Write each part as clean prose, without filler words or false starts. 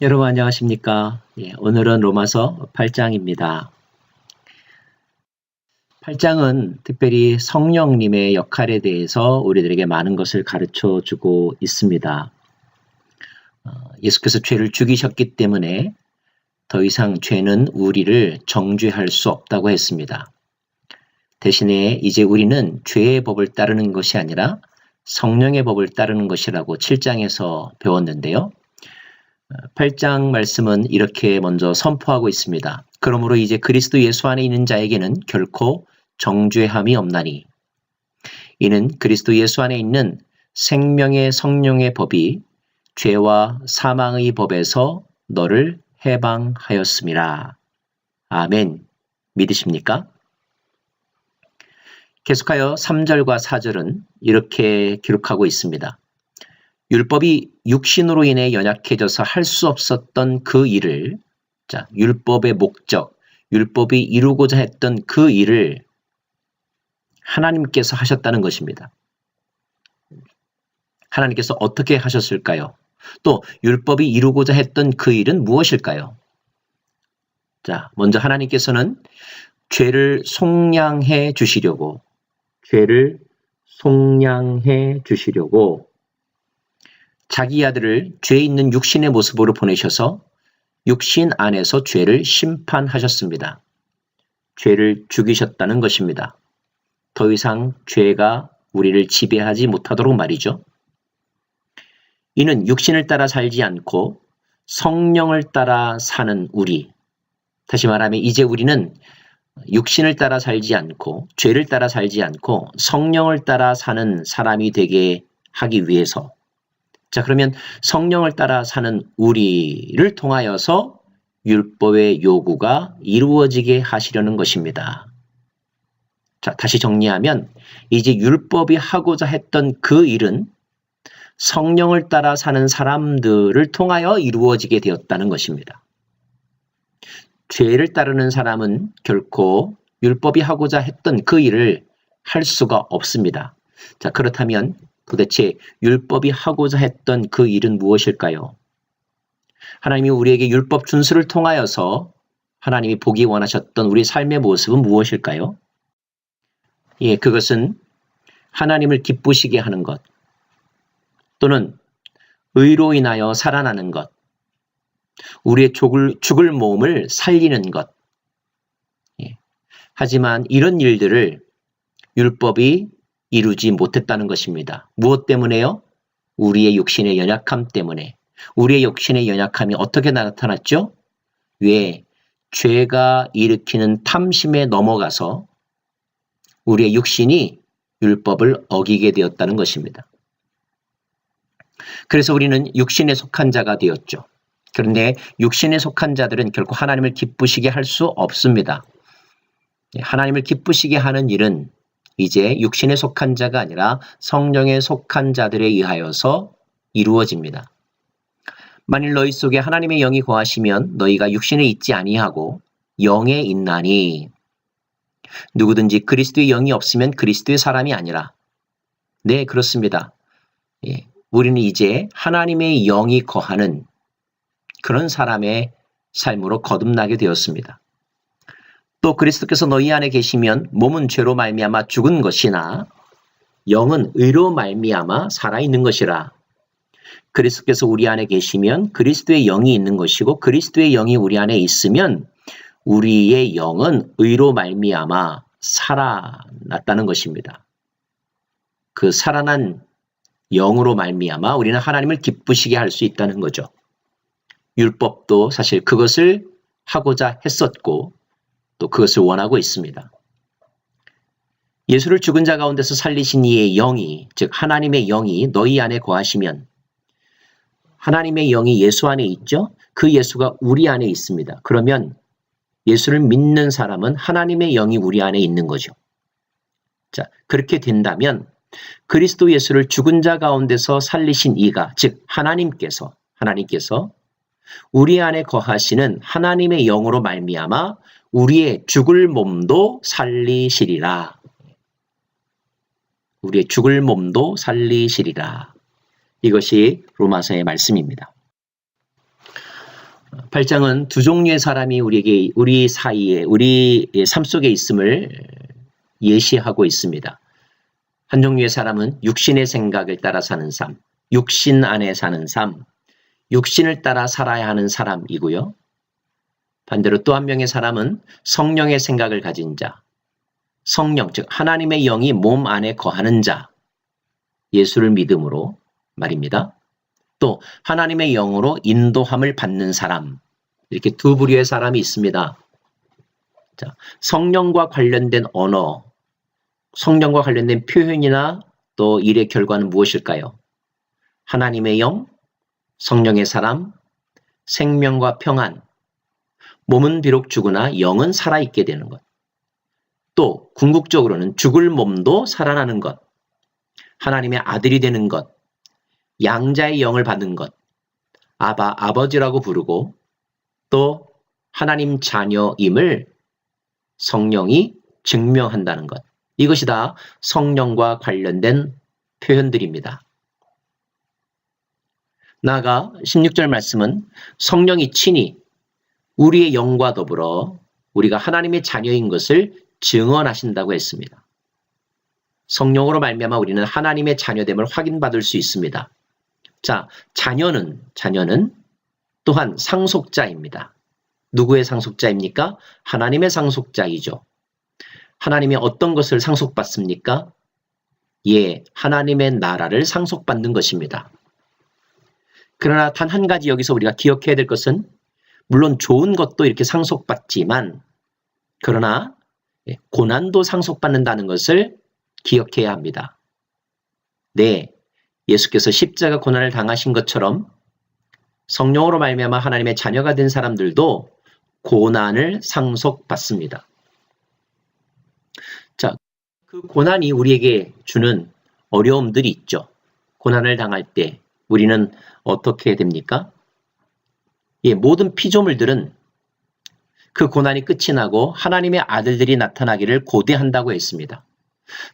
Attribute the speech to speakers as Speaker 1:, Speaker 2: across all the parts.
Speaker 1: 여러분 안녕하십니까? 오늘은 로마서 8장입니다. 8장은 특별히 성령님의 역할에 대해서 우리들에게 많은 것을 가르쳐 주고 있습니다. 예수께서 죄를 죽이셨기 때문에 더 이상 죄는 우리를 정죄할 수 없다고 했습니다. 대신에 이제 우리는 죄의 법을 따르는 것이 아니라 성령의 법을 따르는 것이라고 7장에서 배웠는데요. 8장 말씀은 이렇게 먼저 선포하고 있습니다. 그러므로 이제 그리스도 예수 안에 있는 자에게는 결코 정죄함이 없나니 이는 그리스도 예수 안에 있는 생명의 성령의 법이 죄와 사망의 법에서 너를 해방하였음이라. 아멘. 믿으십니까? 계속하여 3절과 4절은 이렇게 기록하고 있습니다. 율법이 육신으로 인해 연약해져서 할 수 없었던 그 일을, 율법의 목적, 율법이 이루고자 했던 그 일을 하나님께서 하셨다는 것입니다. 하나님께서 어떻게 하셨을까요? 또 율법이 이루고자 했던 그 일은 무엇일까요? 먼저 하나님께서는 죄를 속량해 주시려고 자기 아들을 죄 있는 육신의 모습으로 보내셔서 육신 안에서 죄를 심판하셨습니다. 죄를 죽이셨다는 것입니다. 더 이상 죄가 우리를 지배하지 못하도록 말이죠. 이는 육신을 따라 살지 않고 성령을 따라 사는 우리, 다시 말하면 이제 우리는 육신을 따라 살지 않고 죄를 따라 살지 않고 성령을 따라 사는 사람이 되게 하기 위해서, 그러면 성령을 따라 사는 우리를 통하여서 율법의 요구가 이루어지게 하시려는 것입니다. 다시 정리하면 이제 율법이 하고자 했던 그 일은 성령을 따라 사는 사람들을 통하여 이루어지게 되었다는 것입니다. 죄를 따르는 사람은 결코 율법이 하고자 했던 그 일을 할 수가 없습니다. 그렇다면 도대체 율법이 하고자 했던 그 일은 무엇일까요? 하나님이 우리에게 율법 준수를 통하여서 하나님이 보기 원하셨던 우리 삶의 모습은 무엇일까요? 그것은 하나님을 기쁘시게 하는 것, 또는 의로 인하여 살아나는 것, 우리의 죽을 몸을 살리는 것. 하지만 이런 일들을 율법이 이루지 못했다는 것입니다. 무엇 때문에요? 우리의 육신의 연약함 때문에. 우리의 육신의 연약함이 어떻게 나타났죠? 왜? 죄가 일으키는 탐심에 넘어가서 우리의 육신이 율법을 어기게 되었다는 것입니다. 그래서 우리는 육신에 속한 자가 되었죠. 그런데 육신에 속한 자들은 결코 하나님을 기쁘시게 할 수 없습니다. 하나님을 기쁘시게 하는 일은 이제 육신에 속한 자가 아니라 성령에 속한 자들에 의하여서 이루어집니다. 만일 너희 속에 하나님의 영이 거하시면 너희가 육신에 있지 아니하고 영에 있나니, 누구든지 그리스도의 영이 없으면 그리스도의 사람이 아니라. 네, 그렇습니다. 우리는 이제 하나님의 영이 거하는 그런 사람의 삶으로 거듭나게 되었습니다. 또 그리스도께서 너희 안에 계시면 몸은 죄로 말미암아 죽은 것이나 영은 의로 말미암아 살아있는 것이라. 그리스도께서 우리 안에 계시면 그리스도의 영이 있는 것이고, 그리스도의 영이 우리 안에 있으면 우리의 영은 의로 말미암아 살아났다는 것입니다. 그 살아난 영으로 말미암아 우리는 하나님을 기쁘시게 할 수 있다는 거죠. 율법도 사실 그것을 하고자 했었고 또 그것을 원하고 있습니다. 예수를 죽은 자 가운데서 살리신 이의 영이, 즉 하나님의 영이 너희 안에 거하시면, 하나님의 영이 예수 안에 있죠? 그 예수가 우리 안에 있습니다. 그러면 예수를 믿는 사람은 하나님의 영이 우리 안에 있는 거죠. 그렇게 된다면 그리스도 예수를 죽은 자 가운데서 살리신 이가, 즉 하나님께서 우리 안에 거하시는 하나님의 영으로 말미암아 우리의 죽을 몸도 살리시리라. 우리의 죽을 몸도 살리시리라. 이것이 로마서의 말씀입니다. 8장은 두 종류의 사람이 우리 사이에, 우리 삶 속에 있음을 예시하고 있습니다. 한 종류의 사람은 육신의 생각을 따라 사는 삶, 육신 안에 사는 삶, 육신을 따라 살아야 하는 사람이고요. 반대로 또 한 명의 사람은 성령의 생각을 가진 자, 성령, 즉 하나님의 영이 몸 안에 거하는 자, 예수를 믿음으로 말입니다. 또 하나님의 영으로 인도함을 받는 사람, 이렇게 두 부류의 사람이 있습니다. 자, 성령과 관련된 언어, 성령과 관련된 표현이나 또 일의 결과는 무엇일까요? 하나님의 영, 성령의 사람, 생명과 평안, 몸은 비록 죽으나 영은 살아있게 되는 것. 또 궁극적으로는 죽을 몸도 살아나는 것, 하나님의 아들이 되는 것, 양자의 영을 받는 것, 아버지라고 부르고 또 하나님 자녀임을 성령이 증명한다는 것. 이것이 다 성령과 관련된 표현들입니다. 나아가 16절 말씀은 성령이 친히 우리의 영과 더불어 우리가 하나님의 자녀인 것을 증언하신다고 했습니다. 성령으로 말미암아 우리는 하나님의 자녀됨을 확인받을 수 있습니다. 자, 자녀는 또한 상속자입니다. 누구의 상속자입니까? 하나님의 상속자이죠. 하나님이 어떤 것을 상속받습니까? 예, 하나님의 나라를 상속받는 것입니다. 그러나 단 한 가지 여기서 우리가 기억해야 될 것은 물론 좋은 것도 이렇게 상속받지만 그러나 고난도 상속받는다는 것을 기억해야 합니다. 네, 예수께서 십자가 고난을 당하신 것처럼 성령으로 말미암아 하나님의 자녀가 된 사람들도 고난을 상속받습니다. 자, 그 고난이 우리에게 주는 어려움들이 있죠. 고난을 당할 때 우리는 어떻게 됩니까? 예, 모든 피조물들은 그 고난이 끝이 나고 하나님의 아들들이 나타나기를 고대한다고 했습니다.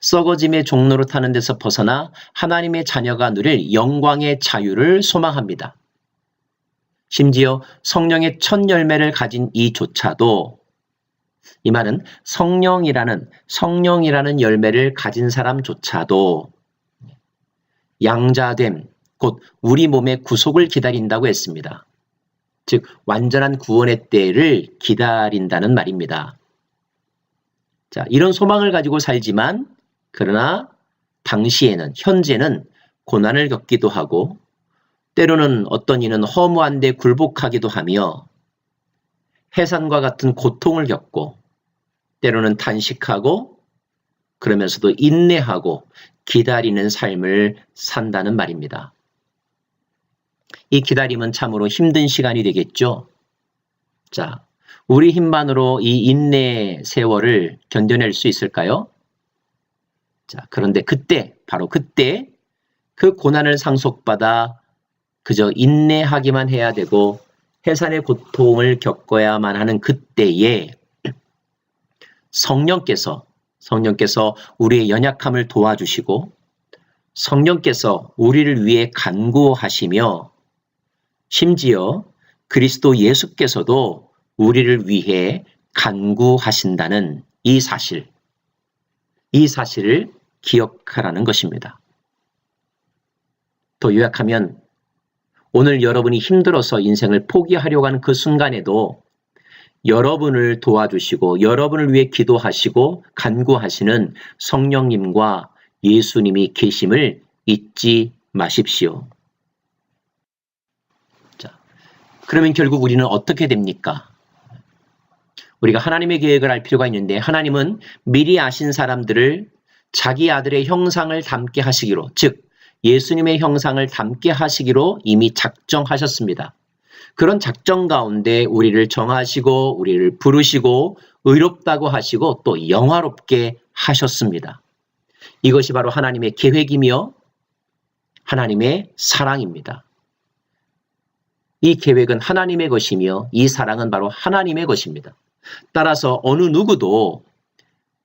Speaker 1: 썩어짐의 종로로 타는 데서 벗어나 하나님의 자녀가 누릴 영광의 자유를 소망합니다. 심지어 성령의 첫 열매를 가진 이조차도, 이 말은 성령이라는 열매를 가진 사람조차도 양자됨, 곧 우리 몸의 구속을 기다린다고 했습니다. 즉 완전한 구원의 때를 기다린다는 말입니다. 자, 이런 소망을 가지고 살지만 그러나 당시에는, 현재는 고난을 겪기도 하고 때로는 어떤 이는 허무한 데 굴복하기도 하며 해산과 같은 고통을 겪고 때로는 단식하고 그러면서도 인내하고 기다리는 삶을 산다는 말입니다. 이 기다림은 참으로 힘든 시간이 되겠죠. 자, 우리 힘만으로 이 인내 세월을 견뎌낼 수 있을까요? 자, 그런데 그때, 바로 그때 그 고난을 상속받아 그저 인내하기만 해야 되고 해산의 고통을 겪어야만 하는 그때에 성령께서 우리의 연약함을 도와주시고 성령께서 우리를 위해 간구하시며 심지어 그리스도 예수께서도 우리를 위해 간구하신다는 이 사실을 기억하라는 것입니다. 더 요약하면 오늘 여러분이 힘들어서 인생을 포기하려고 하는 그 순간에도 여러분을 도와주시고 여러분을 위해 기도하시고 간구하시는 성령님과 예수님이 계심을 잊지 마십시오. 자, 그러면 결국 우리는 어떻게 됩니까? 우리가 하나님의 계획을 알 필요가 있는데 하나님은 미리 아신 사람들을 자기 아들의 형상을 닮게 하시기로, 즉 예수님의 형상을 닮게 하시기로 이미 작정하셨습니다. 그런 작정 가운데 우리를 정하시고 우리를 부르시고 의롭다고 하시고 또 영화롭게 하셨습니다. 이것이 바로 하나님의 계획이며 하나님의 사랑입니다. 이 계획은 하나님의 것이며 이 사랑은 바로 하나님의 것입니다. 따라서 어느 누구도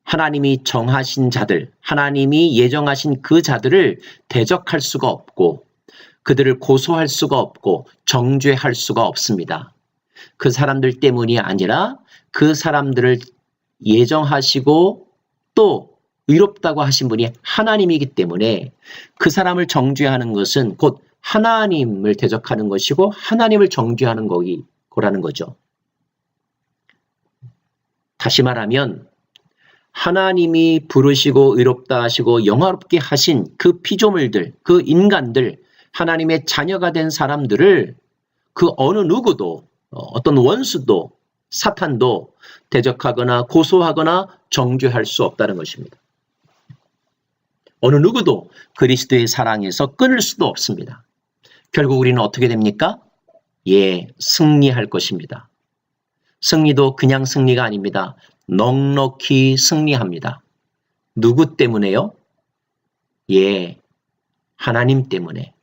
Speaker 1: 하나님이 정하신 자들, 하나님이 예정하신 그 자들을 대적할 수가 없고 그들을 고소할 수가 없고 정죄할 수가 없습니다. 그 사람들 때문이 아니라 그 사람들을 예정하시고 또 의롭다고 하신 분이 하나님이기 때문에 그 사람을 정죄하는 것은 곧 하나님을 대적하는 것이고 하나님을 정죄하는 거라는 거죠. 다시 말하면 하나님이 부르시고 의롭다 하시고 영화롭게 하신 그 피조물들, 그 인간들, 하나님의 자녀가 된 사람들을 그 어느 누구도, 어떤 원수도, 사탄도 대적하거나 고소하거나 정죄할 수 없다는 것입니다. 어느 누구도 그리스도의 사랑에서 끊을 수도 없습니다. 결국 우리는 어떻게 됩니까? 승리할 것입니다. 승리도 그냥 승리가 아닙니다. 넉넉히 승리합니다. 누구 때문에요? 하나님 때문에.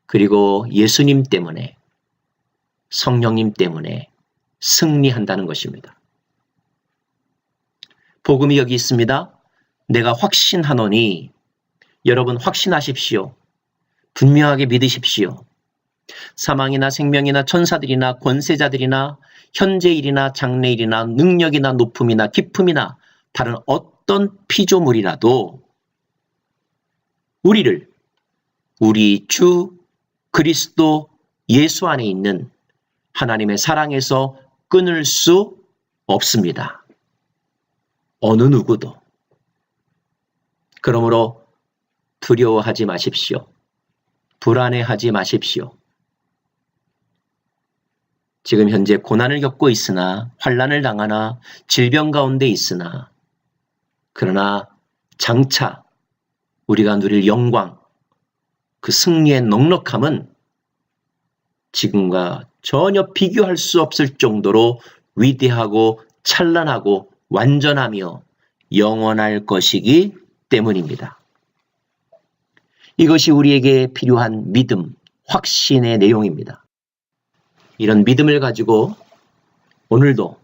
Speaker 1: 그리고 예수님 때문에, 성령님 때문에 승리한다는 것입니다. 복음이 여기 있습니다. 내가 확신하노니 여러분 확신하십시오. 분명하게 믿으십시오. 사망이나 생명이나 천사들이나 권세자들이나 현재일이나 장래일이나 능력이나 높음이나 깊음이나 다른 어떤 피조물이라도 우리를 우리 주 그리스도 예수 안에 있는 하나님의 사랑에서 끊을 수 없습니다. 어느 누구도. 그러므로 두려워하지 마십시오. 불안해하지 마십시오. 지금 현재 고난을 겪고 있으나 환난을 당하나 질병 가운데 있으나 그러나 장차 우리가 누릴 영광, 그 승리의 넉넉함은 지금과 전혀 비교할 수 없을 정도로 위대하고 찬란하고 완전하며 영원할 것이기 때문입니다. 이것이 우리에게 필요한 믿음, 확신의 내용입니다. 이런 믿음을 가지고 오늘도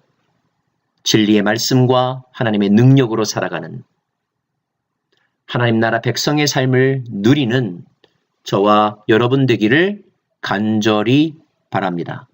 Speaker 1: 진리의 말씀과 하나님의 능력으로 살아가는 하나님 나라 백성의 삶을 누리는 저와 여러분 되기를 간절히 바랍니다.